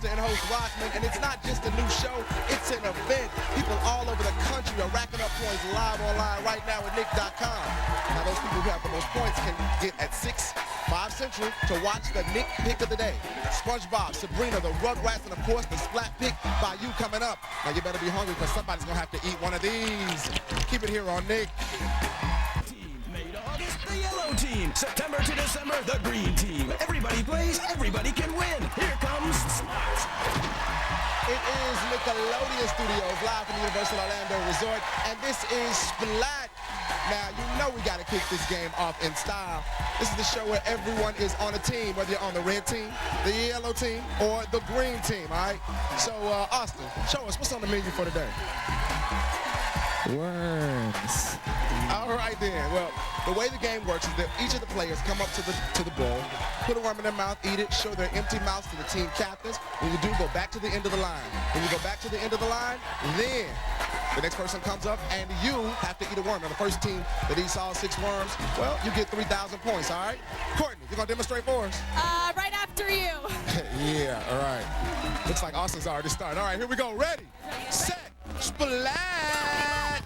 producer and host Rockman, and it's not just a new show, it's an event. People all over the country are racking up points live online right now at Nick.com. Now those people who have the most points can get at 6, 5 Central to watch the Nick Pick of the day. SpongeBob, Sabrina, the Rugrats, and of course the Splat Pick by you coming up. Now you better be hungry because somebody's gonna have to eat one of these. Keep it here on Nick. The yellow team, September to December, the green team. Everybody plays, everybody can win. Here comes Splat. It is Nickelodeon Studios, live from the Universal Orlando Resort, and this is Splat. Now, you know we got to kick this game off in style. This is the show where everyone is on a team, whether you're on the red team, the yellow team, or the green team, all right? So, Austin, show us what's on the menu for today. Worms. All right then. Well, the way the game works is that each of the players come up to the bowl, put a worm in their mouth, eat it, show their empty mouths to the team captains. When you do, go back to the end of the line. When you go back to the end of the line, then the next person comes up and you have to eat a worm. Now the first team that eats all 6 worms, well, you get 3,000 points, all right? Courtney, you gonna demonstrate for us? Right after you. Yeah, all right. Looks like Austin's already started. All right, here we go. Ready, set, Splat!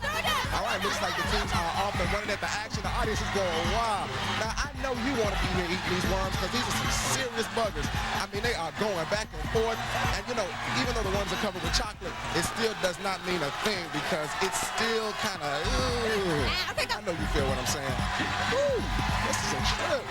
All right, looks like the teams are off and running at the action. The audience is going wild. Now, I know you want to be here eating these worms because these are some serious buggers. I mean, they are going back and forth. And, you know, even though the worms are covered with chocolate, it still does not mean a thing because it's still kind of, I know you feel what I'm saying. Woo, this is a trip.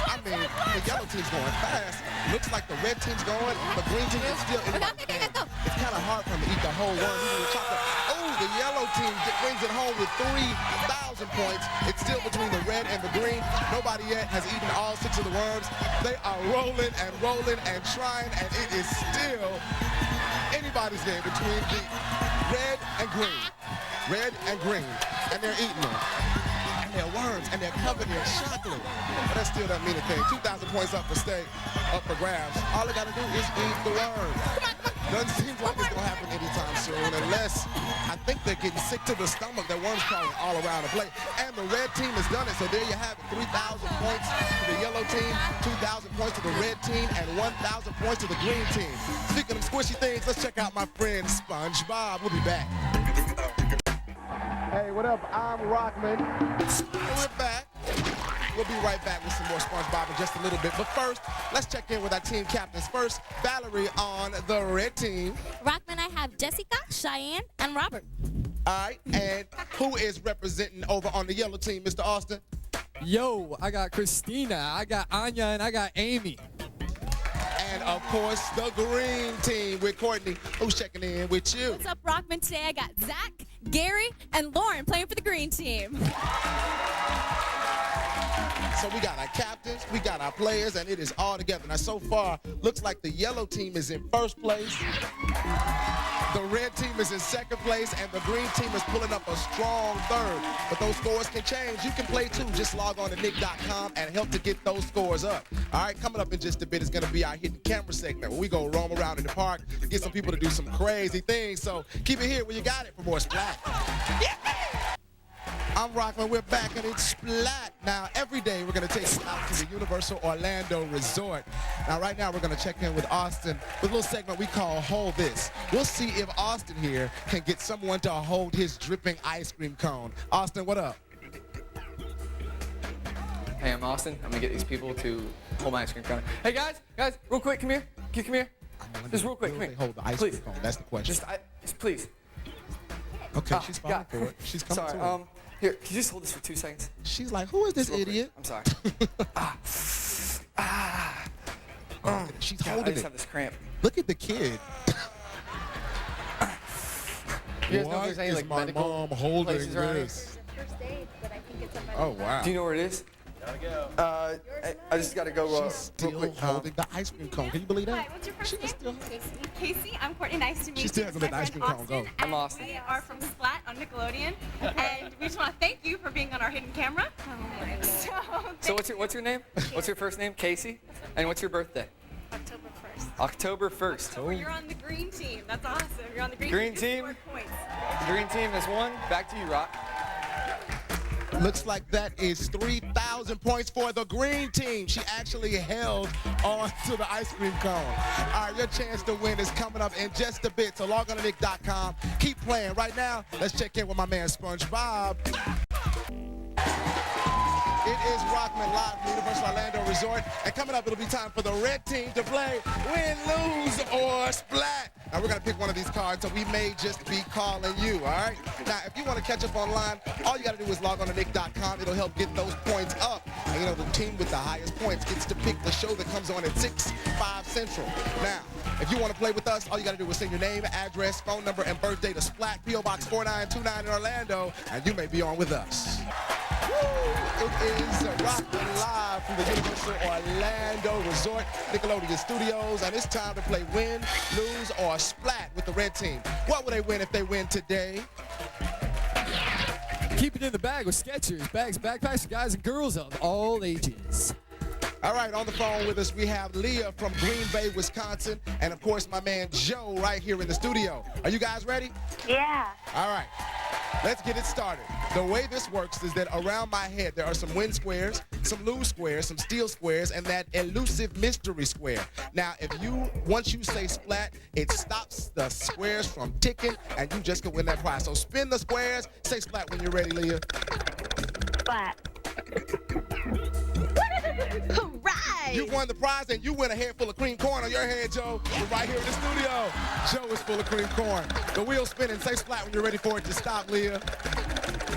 I mean, the yellow team's going fast. Looks like the red team's going. The green team is still in the game. It's kind of hard for them to eat the whole worm, even with chocolate. Oh, the yellow team brings it home with 3,000 points. It's still between the red and the green. Nobody yet has eaten all 6 of the worms. They are rolling and trying, and it is still anybody's game between the red and green. Red and green, and they're eating them. And they're worms, and they're covered in chocolate. But that still doesn't mean a thing. 2,000 points up for grabs. All they got to do is eat the worms. Doesn't seem like it's going to happen anytime soon unless I think they're getting sick to the stomach. That worms crawling all around the plate. And the red team has done it. So there you have it. 3,000 points to the yellow team, 2,000 points to the red team, and 1,000 points to the green team. Speaking of squishy things, let's check out my friend SpongeBob. We'll be back. Hey, what up? I'm Rockman. We're back. We'll be right back with some more SpongeBob in just a little bit. But first, let's check in with our team captains. First, Valerie on the red team. Rockman, I have Jessica, Cheyenne, and Robert. All right, and who is representing over on the yellow team, Mr. Austin? Yo, I got Christina, I got Anya, and I got Amy. And, of course, the green team with Courtney. Who's checking in with you? What's up, Rockman? Today I got Zach, Gary, and Lauren playing for the green team. So we got our captains, we got our players, and it is all together. Now, so far, looks like the yellow team is in first place. The red team is in second place, and the green team is pulling up a strong third. But those scores can change. You can play, too. Just log on to Nick.com and help to get those scores up. All right, coming up in just a bit is going to be our hidden camera segment where we go roam around in the park to get some people to do some crazy things. So keep it here where you got it for more Splat. Yeah! I'm Rockman, we're back, and it's Splat. Now, every day we're going to take you out to the Universal Orlando Resort. Now, right now we're going to check in with Austin with a little segment we call Hold This. We'll see if Austin here can get someone to hold his dripping ice cream cone. Austin, what up? Hey, I'm Austin. I'm going to get these people to hold my ice cream cone. Hey, guys, real quick, come here. Come here. Just real quick, come here. Hold the ice cream cone, that's the question. Just please. Okay, she's falling for it. She's coming to it. Here, can you just hold this for 2 seconds? She's like, who is this idiot? I'm sorry. She's God, holding I just it. have this cramp. Look at the kid. You guys know if there's any like my medical mom holding places around here? this? First aid, but I think it's Oh, wow. Do you know where it is? Gotta go. I just gotta go She's still real quick. holding the ice cream cone. Can you believe that? Hi, what's your first She was name? Casey. I'm Courtney. Nice to meet you. She still This hasn't is let the my ice friend cream cone go. Austin, I'm and Austin. We are from Splat on Nickelodeon, and we just want to thank you for being on our hidden camera. So what's your name? What's your first name? Casey. And what's your birthday? October 1st. October 1st. So you're on the green team. That's awesome. You're on the green, Green team. team. You scored points. Green team has won. Back to you, Rock. Looks like that is 3,000 3,000 points for the green team. She actually held on to the ice cream cone. All right, your chance to win is coming up in just a bit. So log on to Nick.com. Keep playing. Right now, let's check in with my man SpongeBob. It is Rockman live from Universal Orlando Resort. And coming up, it'll be time for the red team to play Win, Lose, or Splat. Now, we're going to pick one of these cards, so we may just be calling you, all right? Now, if you want to catch up online, all you got to do is log on to Nick.com. It'll help get those points up. And, you know, the team with the highest points gets to pick the show that comes on at 6, 5 Central. Now, if you want to play with us, all you got to do is send your name, address, phone number, and birthday to Splat, P.O. Box 4929 in Orlando, and you may be on with us. It is Rockman live from the Universal Orlando Resort, Nickelodeon Studios, and it's time to play Win, Lose, or Splat with the red team. What will they win if they win today? Keep it in the bag with Skechers, bags, backpacks for guys and girls of all ages. All right, on the phone with us, we have Leah from Green Bay, Wisconsin, and of course, my man Joe right here in the studio. Are you guys ready? Yeah. All right, let's get it started. The way this works is that around my head, there are some win squares, some lose squares, some steal squares, and that elusive mystery square. Now, once you say Splat, it stops the squares from ticking, and you just can win that prize. So spin the squares, say Splat when you're ready, Leah. Splat. Hooray! You've won the prize, and you win a head full of cream corn on your head, Joe. We're right here in the studio. Joe is full of cream corn. The wheel's spinning. Say Splat when you're ready for it to stop, Leah.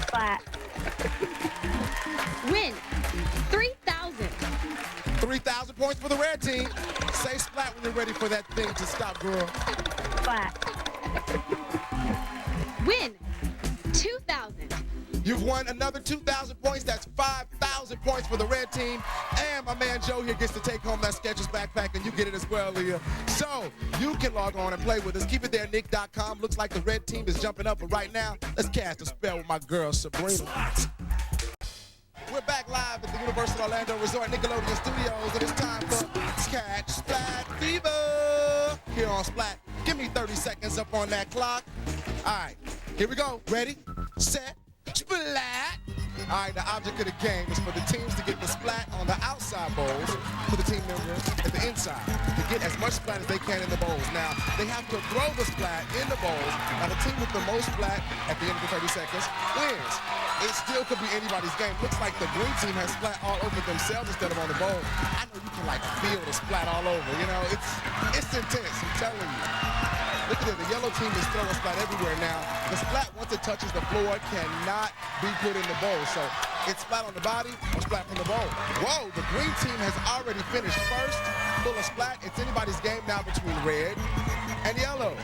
Splat. Win. 3,000. 3,000 points for the red team. Say Splat when you're ready for that thing to stop, girl. Splat. Win. 2,000. You've won another 2,000 points. That's 5,000 points for the red team. And my man Joe here gets to take home that Skechers backpack, and you get it as well, Leah. So you can log on and play with us. Keep it there, Nick.com. Looks like the red team is jumping up, but right now, let's cast a spell with my girl, Sabrina. We're back live at the Universal Orlando Resort Nickelodeon Studios, and it's time for Catch Splat Fever here on Splat. Give me 30 seconds up on that clock. All right, here we go. Ready, set, Splat. All right, the object of the game is for the teams to get the splat on the outside bowls, for the team members at the inside to get as much splat as they can in the bowls. Now, they have to throw the splat in the bowls. Now, the team with the most splat at the end of the 30 seconds wins. It still could be anybody's game. Looks like the green team has splat all over themselves instead of on the bowl. I know you can, like, feel the splat all over. You know, it's intense, I'm telling you. Look at it, the yellow team is throwing splat everywhere now. The splat, once it touches the floor, cannot be put in the bowl. So it's splat on the body or splat from the bowl. Whoa, the green team has already finished first, full of splat. It's anybody's game now between red and yellow.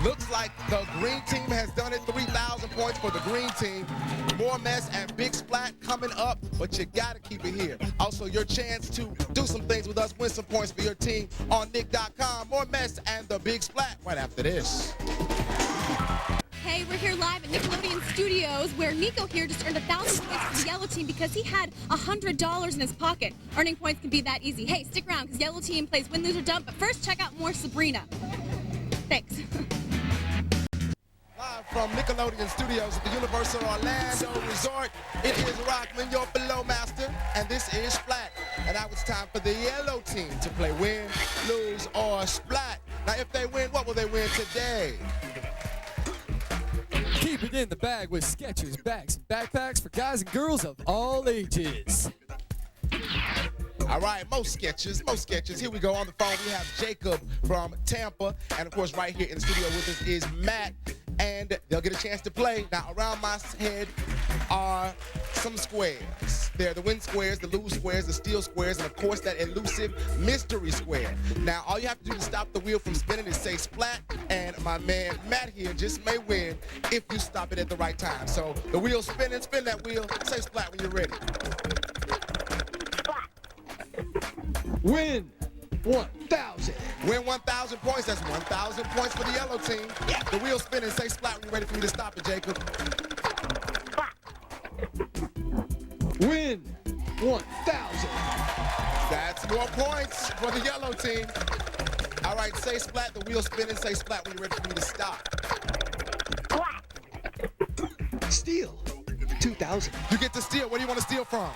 Looks like the green team has done it. 3,000 points for the green team. More mess and Big Splat coming up, but you gotta keep it here. Also, your chance to do some things with us, win some points for your team on Nick.com. More mess and the Big Splat right after this. Hey, we're here live at Nickelodeon Studios, where Nico here just earned 1,000 points for the yellow team because he had $100 in his pocket. Earning points can be that easy. Hey, stick around because yellow team plays Win, Lose, or Dump, but first check out more Sabrina. Thanks. Live from Nickelodeon Studios at the Universal Orlando Resort, it is Rockman, your below master, and this is Splat. And now it's time for the yellow team to play Win, Lose, or Splat. Now, if they win, what will they win today? Keep it in the bag with Skechers, bags, and backpacks for guys and girls of all ages. All right, most sketches. Here we go. On the phone, we have Jacob from Tampa. And, of course, right here in the studio with us is Matt. And they'll get a chance to play. Now, around my head are some squares. They're the win squares, the lose squares, the steal squares, and, of course, that elusive mystery square. Now, all you have to do to stop the wheel from spinning is say Splat. And my man Matt here just may win if you stop it at the right time. So the wheel's spinning. Spin that wheel. Say Splat when you're ready. Win 1,000. Win 1,000 points. That's 1,000 points for the yellow team. The wheel's spinning. Say Splat when you're ready for me to stop it, Jacob. Win 1,000. That's more points for the yellow team. All right, say Splat. The wheel's spinning. Say Splat when you're ready for me to stop. Steal. 2,000. You get to steal. Where do you want to steal from?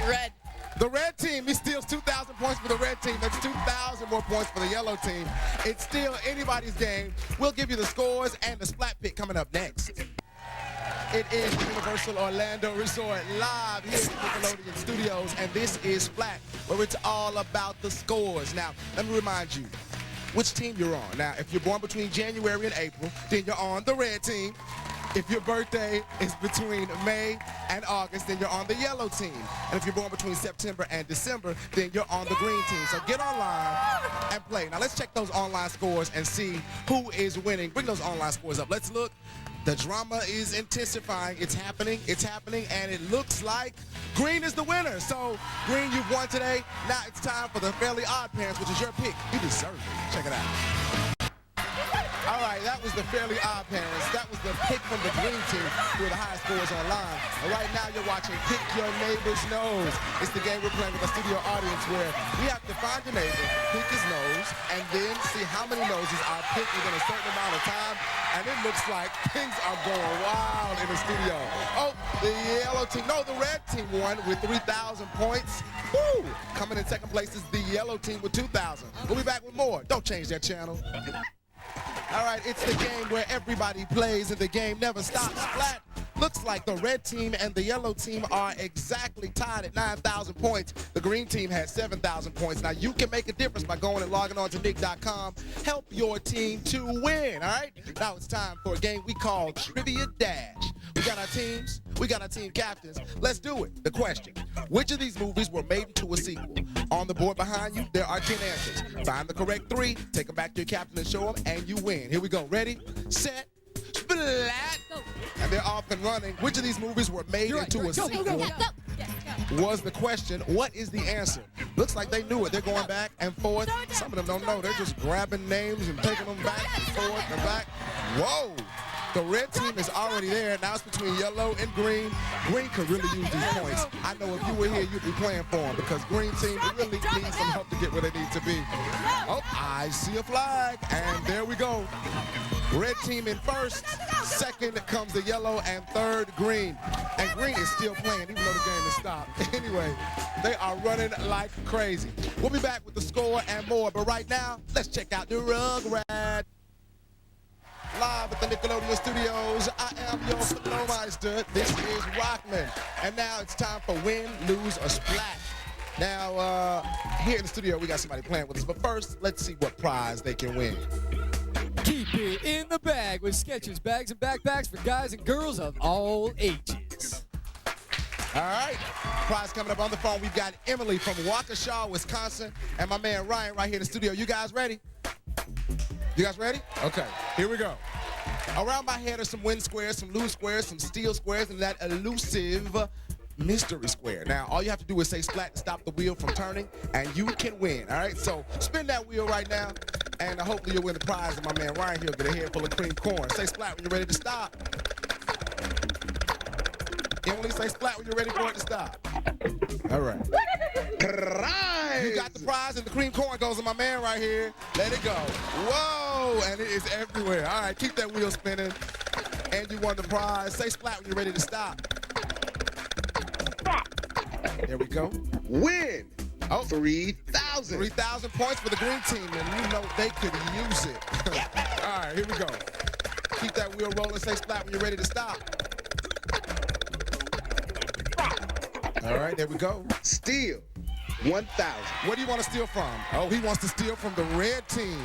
Red. The red team, he steals 2,000 points for the red team. That's 2,000 more points for the yellow team. It's still anybody's game. We'll give you the scores and the Splat Pick coming up next. It is Universal Orlando Resort live here at Nickelodeon Studios, and this is Splat, where it's all about the scores. Now, let me remind you which team you're on. Now, if you're born between January and April, then you're on the red team. If your birthday is between May and August, then you're on the yellow team. And if you're born between September and December, then you're on the green team. So get online and play. Now let's check those online scores and see who is winning. Bring those online scores up. Let's look. The drama is intensifying. It's happening, and it looks like green is the winner. So green, you've won today. Now it's time for the Fairly Odd Parents, which is your pick. You deserve it. Check it out. All right, that was the Fairly Odd Parents. That was the pick from the green team who are the highest scores online. And right now you're watching Pick Your Neighbor's Nose. It's the game we're playing with a studio audience where we have to find your neighbor, pick his nose, and then see how many noses are picked within a certain amount of time. And it looks like things are going wild in the studio. Oh, the yellow team, no, the red team won with 3,000 points. Woo! Coming in second place is the yellow team with 2,000. We'll be back with more. Don't change that channel. All right, it's the game where everybody plays and the game never stops. Splat. Looks like the red team and the yellow team are exactly tied at 9,000 points. The green team has 7,000 points. Now, you can make a difference by going and logging on to Nick.com. Help your team to win, all right? Now it's time for a game we call Trivia Dash. We got our teams. We got our team captains. Let's do it. The question, which of these movies were made into a sequel? On the board behind you, there are 10 answers. Find the correct 3, take them back to your captain and show them, and you win. Here we go. Ready, set, Splat. And they're off and running. Which of these movies were made into a sequel? Was the question. What is the answer? Looks like they knew it. They're going back and forth. Some of them don't know. They're just grabbing names and taking them back and forth and back. Whoa. The red team is already there. Now it's between yellow and green. Green could really use these points. I know if you were here, you'd be playing for them because green team really needs some help to get where they need to be. Oh, I see a flag, and there we go. Red team in first, second comes the yellow, and third green. And green is still playing even though the game is stopped. Anyway, they are running like crazy. We'll be back with the score and more, but right now, let's check out the Rugrat. Live at the Nickelodeon Studios, I am your Flowmeister. This is Rockman. And now it's time for Win, Lose, or Splat. Now, here in the studio, we got somebody playing with us. But first, let's see what prize they can win. Keep it in the bag with Skechers bags and backpacks for guys and girls of all ages. All right, prize coming up on the phone. We've got Emily from Waukesha, Wisconsin, and my man Ryan right here in the studio. You guys ready? You guys ready? Okay, here we go. Around my head are some win squares, some lose squares, some steal squares, and that elusive mystery square. Now, all you have to do is say Splat to stop the wheel from turning, and you can win, all right? So spin that wheel right now, and hopefully you'll win the prize, and my man Ryan here will get a head full of cream corn. Say Splat when you're ready to stop. Emily, say Splat when you're ready for it to stop. All right. You got the prize, and the cream corn goes on my man right here. Let it go. Whoa, and it is everywhere. All right, keep that wheel spinning, and you won the prize. Say Splat when you're ready to stop. There we go. Win. Oh, 3,000. 3,000 points for the green team, and you know they could use it. All right, here we go. Keep that wheel rolling. Say Splat when you're ready to stop. All right, there we go. Steal. 1,000. What do you want to steal from? Oh, he wants to steal from the red team.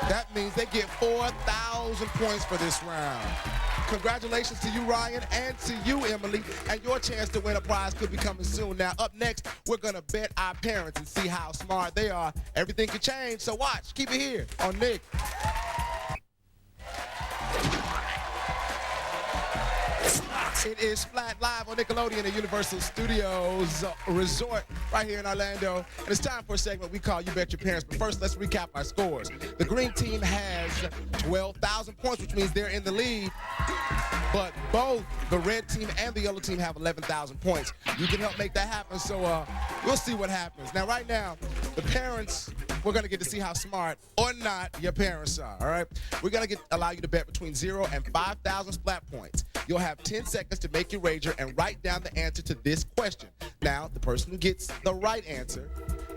That means they get 4,000 points for this round. Congratulations to you, Ryan, and to you, Emily. And your chance to win a prize could be coming soon. Now, up next, we're going to bet our parents and see how smart they are. Everything could change, so watch. Keep it here on Nick. It is Splat live on Nickelodeon at Universal Studios Resort right here in Orlando. And it's time for a segment we call You Bet Your Parents. But first, let's recap our scores. The green team has 12,000 points, which means they're in the lead. But both the red team and the yellow team have 11,000 points. You can help make that happen, so we'll see what happens. Now, right now, the parents, we're going to get to see how smart or not your parents are, all right? We're going to allow you to bet between 0 and 5,000 Splat points. You'll have 10 seconds to make your wager and write down the answer to this question. Now, the person who gets the right answer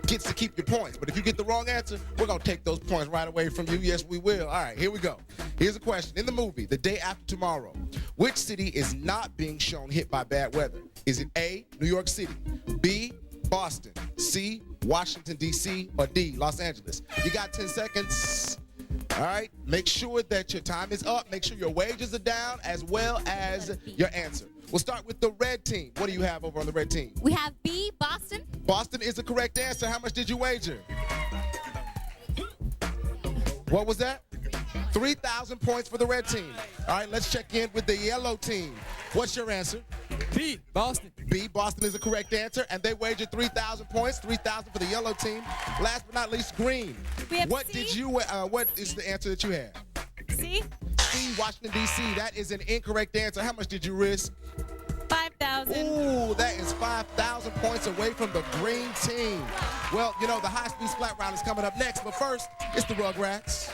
gets to keep your points. But if you get the wrong answer, we're going to take those points right away from you. Yes, we will. All right, here we go. Here's a question. In the movie, The Day After Tomorrow, which city is not being shown hit by bad weather? Is it A, New York City, B, Boston, C, Washington, D.C., or D, Los Angeles? You got 10 seconds. All right, make sure that your time is up. Make sure your wages are down as well as your answer. We'll start with the red team. What do you have over on the red team? We have B, Boston. Boston is the correct answer. How much did you wager? What was that? 3,000 points for the red team. All right, let's check in with the yellow team. What's your answer? B, Boston. B, Boston is the correct answer, and they wagered 3,000 points, 3,000 for the yellow team. Last but not least, green. We have What C. did you? What is the answer that you had? See? C, Washington, D.C. That is an incorrect answer. How much did you risk? 5,000. Ooh, that is 5,000 points away from the green team. Well, you know, the high-speed splat round is coming up next, but first, it's the Rugrats.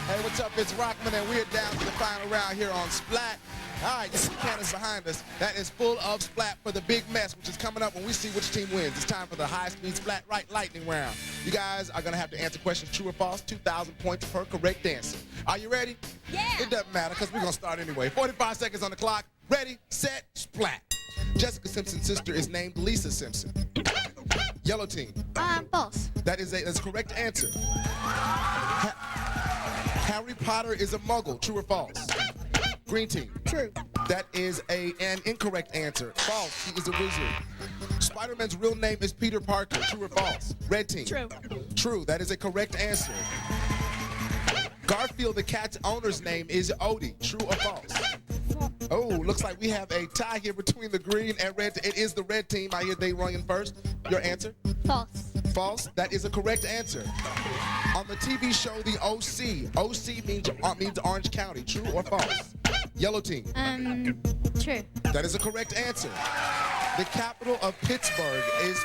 Hey, what's up? It's Rockman, and we're down to the final round here on Splat. All right, you see cannons behind us. That is full of splat for the big mess, which is coming up when we see which team wins. It's time for the high-speed splat right lightning round. You guys are going to have to answer questions true or false, 2,000 points per correct answer. Are you ready? Yeah. It doesn't matter because we're going to start anyway. 45 seconds on the clock. Ready, set, splat. Jessica Simpson's sister is named Lisa Simpson. Yellow team. False. That's a correct answer. Harry Potter is a muggle. True or false? Green team. True. That is an incorrect answer. False. He is a wizard. Spider-Man's real name is Peter Parker. True or false? Red team. True. True. That is a correct answer. Garfield the cat's owner's name is Odie. True or false? Oh, looks like we have a tie here between the green and red. It is the red team. I hear they run in first. Your answer? False. False. That is a correct answer. On the TV show The OC means Orange County. True or false? Yellow team. True. That is a correct answer. The capital of Pittsburgh is...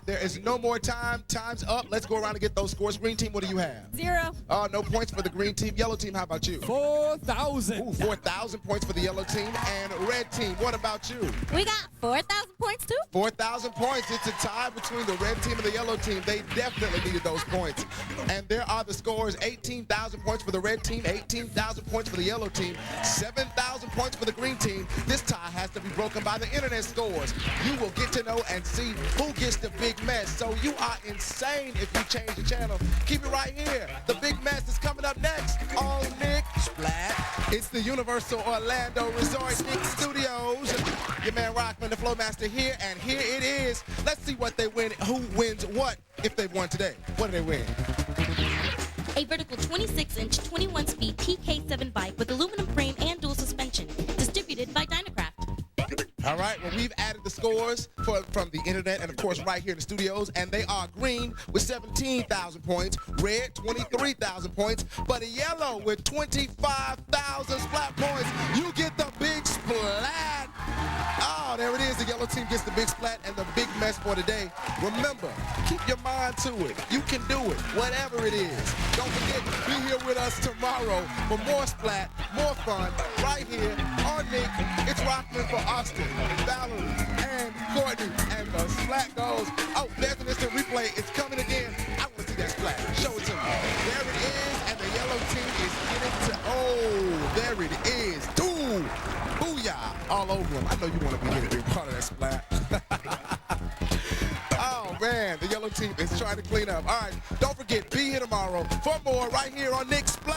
there is no more time. Time's up. Let's go around and get those scores. Green team, what do you have? 0. No points for the green team. Yellow team, how about you? 4,000. Ooh, 4,000 points for the yellow team. And red team, what about you? We got 4,000 points too. 4,000 points. It's a tie between the red team and the yellow team. They definitely needed those points. And there are the scores. 18,000 points for the red team, 18,000 points for the yellow team, 7,000 points for the green team. This tie has to be broken by the internet scores. You will get to know and see who gets the big mess. So you are insane if you change the channel. Keep it right here. The big mess is coming up next on Nick Splat. It's the Universal Orlando Resort Nick Studios. Your man Rockman, the Flowmaster here, and here it is. Let's see what they win. Who wins what if they won today? What do they win? A vertical 26-inch, 21-speed TK7 bike with aluminum frame and dual suspension, distributed by Dynacraft. All right, well, we've added the scores from the internet and, of course, right here in the studios, and they are green with 17,000 points, red 23,000 points, but a yellow with 25,000 splat points. You get the big splat. Oh, there it is. The yellow team gets the big splat and the big mess for today. Remember, keep your mind to it. You can do it, whatever it is. Don't forget, be here with us tomorrow for more splat, more fun, right here on Nick. It's Rockman for Austin, Valerie, and Courtney, and the splat goes. Oh, there's an instant replay. It's coming again. I want to see that splat. Show it to me. There it is, and the yellow team is getting to, oh, there it is. Ooh, booyah, all over them. I know you want to be here to be part of that splat. Oh, man, the yellow team is trying to clean up. All right, don't forget, be here tomorrow for more right here on Nick Splat.